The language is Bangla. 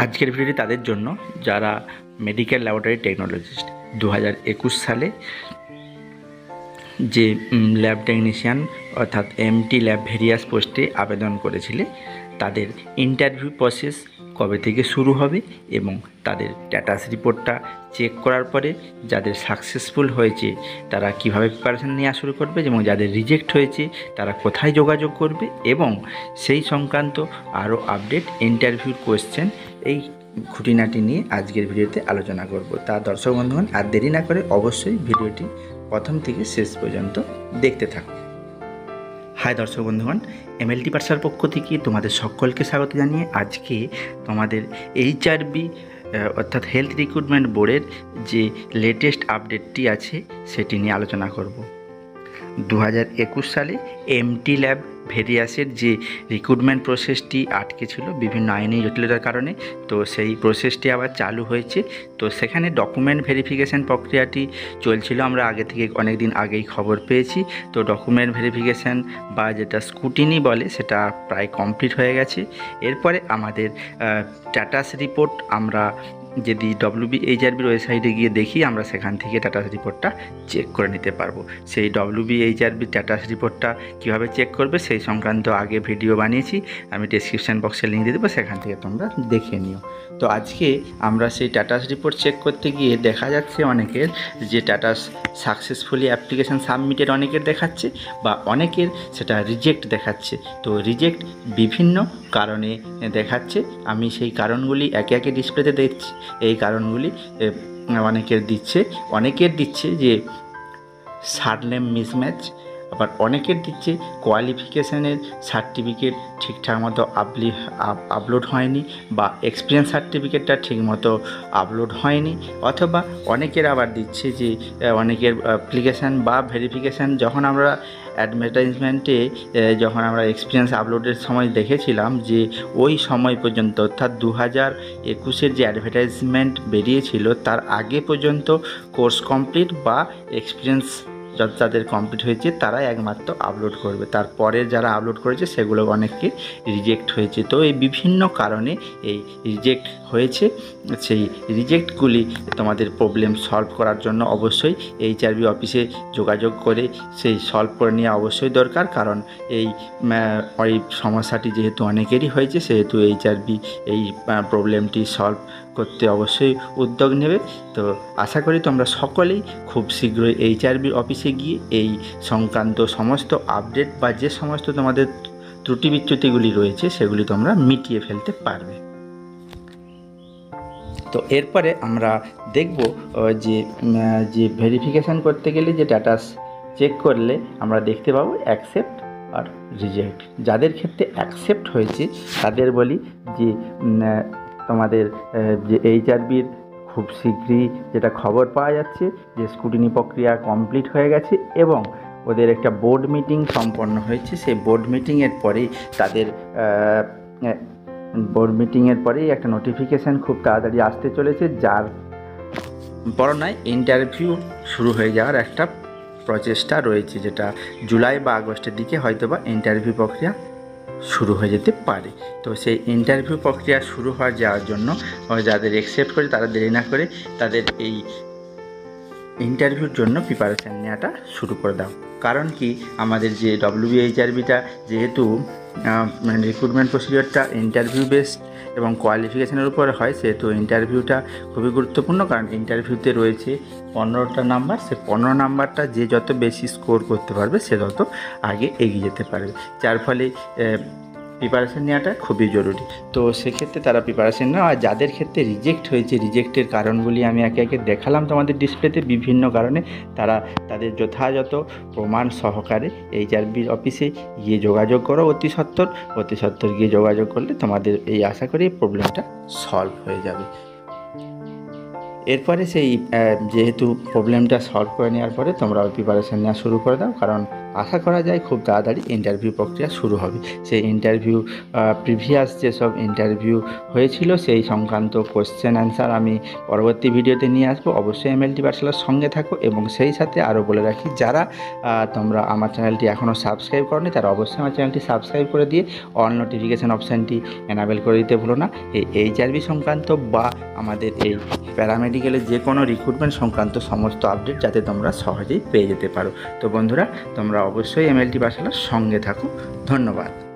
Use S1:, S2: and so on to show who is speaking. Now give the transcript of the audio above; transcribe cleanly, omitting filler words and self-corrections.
S1: আজকের ভিডিওটি তাদের জন্য যারা মেডিকেল ল্যাবরেটরি টেকনোলজিস্ট 2021 সালে যে ল্যাব টেকনিশিয়ান অর্থাৎ এমটি ল্যাব ভেরিয়াস পোস্টে আবেদন করেছিলে তাদের ইন্টারভিউ প্রসেস কবে থেকে শুরু হবে এবং তাদের স্ট্যাটাস রিপোর্টটা চেক করার পরে যাদের সাকসেসফুল হয়েছে তারা কিভাবে প্রিপারেশন নেওয়া শুরু করবে এবং যাদের রিজেক্ট হয়েছে তারা কোথায় যোগাযোগ করবে এবং সেই সংক্রান্ত আরও আপডেট ইন্টারভিউর কোয়েশ্চেন এই খুঁটিনাটি নিয়ে আজকের ভিডিওতে আলোচনা করব। তা দর্শক বন্ধুগণ আর দেরি না করে অবশ্যই ভিডিওটি প্রথম থেকে শেষ পর্যন্ত দেখতে থাকুন। হাই দর্শক বন্ধুগণ, এমএলটি পাঠশালার পক্ষ থেকে তোমাদের সকলকে স্বাগত জানিয়ে আজকে তোমাদের এইচআরবি অর্থাৎ হেলথ রিক্রুটমেন্ট বোর্ডের যে লেটেস্ট আপডেটটি আছে সেটি নিয়ে আলোচনা করব। 2021 সালে এমটি ল্যাব ভেরিয়াসের যে রিক্রুটমেন্ট প্রসেসটি আটকে ছিল বিভিন্ন আইনি জটিলতার কারণে, তো সেই প্রসেসটি আবার চালু হয়েছে। তো সেখানে ডকুমেন্ট ভেরিফিকেশান প্রক্রিয়াটি চলছিল, আমরা আগে থেকে অনেক দিন আগেই খবর পেয়েছি। তো ডকুমেন্ট ভেরিফিকেশান বা যেটা স্কুটিনি বলে সেটা প্রায় কমপ্লিট হয়ে গেছে। এরপরে আমাদের স্ট্যাটাস রিপোর্ট আমরা যদি WBHRBর ওয়েবসাইটে গিয়ে দেখি আমরা সেখান থেকে স্ট্যাটাস রিপোর্টটা চেক করে নিতে পারবো। সেই WBHRB স্ট্যাটাস রিপোর্টটা কীভাবে চেক করবে সেই সংক্রান্ত আগে ভিডিও বানিয়েছি, আমি ডেসক্রিপশান বক্সে লিঙ্ক দিয়ে দেবো, সেখান থেকে তোমরা দেখে নিও। তো আজকে আমরা সেই স্ট্যাটাস রিপোর্ট চেক করতে গিয়ে দেখা যাচ্ছে অনেকের যে স্ট্যাটাস সাকসেসফুলি অ্যাপ্লিকেশান সাবমিটেড অনেকের দেখাচ্ছে বা অনেকের সেটা রিজেক্ট দেখাচ্ছে। তো রিজেক্ট বিভিন্ন কারণে দেখাচ্ছে, আমি সেই কারণগুলি একে একে ডিসপ্লেতে দেখছি। এই কারণগুলি অনেকের দিচ্ছে যে সারনেম মিসম্যাচ, আবার অনেকের দিচ্ছে কোয়ালিফিকেশানের সার্টিফিকেট ঠিকঠাক মতো আপলোড হয়নি বা এক্সপিরিয়েন্স সার্টিফিকেটটা ঠিকমতো আপলোড হয়নি, অথবা অনেকের আবার দিচ্ছে যে অনেকের অ্যাপ্লিকেশান বা ভেরিফিকেশান যখন আমরা অ্যাডভার্টাইজমেন্টে যখন আমরা এক্সপিরিয়েন্স আপলোডের সময় দেখেছিলাম যে ওই সময় পর্যন্ত অর্থাৎ 2021-এর যে অ্যাডভার্টাইজমেন্ট বেরিয়েছিল তার আগে পর্যন্ত কোর্স কমপ্লিট বা এক্সপিরিয়েন্স যাদের কমপ্লিট হয়েছে তারাই একমাত্র আপলোড করবে, তারপরে যারা আপলোড করেছে সেগুলো অনেককে রিজেক্ট হয়েছে। তো এই বিভিন্ন কারণে এই রিজেক্ট হয়েছে। সেই রিজেক্টগুলি তোমাদের প্রবলেম সলভ করার জন্য অবশ্যই এইচআরবি অফিসে যোগাযোগ করে সেই সলভ করে নেওয়া অবশ্যই দরকার, কারণ এই সমস্যাটি যেহেতু অনেকেরই হয়েছে সেহেতু এইচআরবি এই প্রবলেমটি সলভ করতে অবশ্যই উদ্যোগ নেবে। তো আশা করি তোমরা সকলেই খুব শীঘ্রই এইচআরবি অফিসে গিয়ে এই সংক্রান্ত সমস্ত আপডেট বা যে সমস্ত তোমাদের ত্রুটি বিচ্যুতিগুলি রয়েছে সেগুলি তোমরা মিটিয়ে ফেলতে পারবে। তো এরপরে আমরা দেখব যে ভেরিফিকেশান করতে গেলে যে স্ট্যাটাস চেক করলে আমরা দেখতে পাবো অ্যাকসেপ্ট আর রিজেক্ট। যাদের ক্ষেত্রে অ্যাকসেপ্ট হয়েছে তাদের বলি যে তোমাদের যে এইচআরবির খুব শীঘ্রই যেটা খবর পাওয়া যাচ্ছে যে স্ক্রুটিনি প্রক্রিয়া কমপ্লিট হয়ে গেছে এবং ওদের একটা বোর্ড মিটিং সম্পন্ন হয়েছে। সেই বোর্ড মিটিংয়ের পরেই তাদের একটা নোটিফিকেশান খুব তাড়াতাড়ি আসতে চলেছে, যার বর্ণায় ইন্টারভিউ শুরু হয়ে যাওয়ার একটা প্রচেষ্টা রয়েছে, যেটা জুলাই বা আগস্টের দিকে হয়তোবা ইন্টারভিউ প্রক্রিয়া শুরু হয়ে যেতে পারে। তো সেই ইন্টারভিউ প্রক্রিয়া শুরু হয়ে যাওয়ার জন্য যাদের অ্যাকসেপ্ট করে তারা দেরি না করে তাদের এই ইন্টারভিউর জন্য প্রিপারেশান নেওয়াটা শুরু করে দাও। কারণ কি, আমাদের যে WBHRBটা যেহেতু রিক্রুটমেন্ট প্রসিডিওরটা ইন্টারভিউ বেসড এবং কোয়ালিফিকেশানের উপরে হয়, সেহেতু ইন্টারভিউটা খুবই গুরুত্বপূর্ণ। কারণ ইন্টারভিউতে রয়েছে 15টা নাম্বার, সে 15 নাম্বারটা যে যত বেশি স্কোর করতে পারবে সে তত আগে এগিয়ে যেতে পারবে, যার ফলে প্রিপারেশান নেওয়াটা খুবই জরুরি। তো সেক্ষেত্রে তারা প্রিপারেশান নেওয়া। আর যাদের ক্ষেত্রে রিজেক্ট হয়েছে, রিজেক্টের কারণগুলি আমি একে একে দেখালাম তোমাদের ডিসপ্লেতে। বিভিন্ন কারণে তারা তাদের যথাযথ প্রমাণ সহকারে এইচআরবির অফিসে গিয়ে যোগাযোগ করো অতি সত্বর গিয়ে যোগাযোগ করলে তোমাদের এই আশা করি প্রবলেমটা সলভ হয়ে যাবে। এরপরে সেই যেহেতু প্রবলেমটা সলভ করে নেওয়ার পরে তোমরা প্রিপারেশান নেওয়া শুরু করে দাও, কারণ আশা করা যায় খুব তাড়াতাড়ি ইন্টারভিউ প্রক্রিয়া শুরু হবে। সেই ইন্টারভিউ প্রিভিয়াস যেসব ইন্টারভিউ হয়েছিল সেই সংক্রান্ত কোশ্চেন অ্যান্সার আমি পরবর্তী ভিডিওতে নিয়ে আসবো। অবশ্যই এমএলটি পাঠশালার সঙ্গে থাকো এবং সেই সাথে আরও বলে রাখি, যারা তোমরা আমার চ্যানেলটি এখনও সাবস্ক্রাইব করোনি তারা অবশ্যই আমার চ্যানেলটি সাবস্ক্রাইব করে দিয়ে অল নোটিফিকেশান অপশানটি এনাবেল করে দিতে ভুলো না। এই এইচআরবি সংক্রান্ত বা আমাদের এই প্যারামেডিক্যালের যে কোনো রিক্রুটমেন্ট সংক্রান্ত সমস্ত আপডেট যাতে তোমরা সহজেই পেয়ে যেতে পারো। তো বন্ধুরা, তোমরা অবশ্যই এমএলটি পাঠশালার সঙ্গে থাকো। ধন্যবাদ।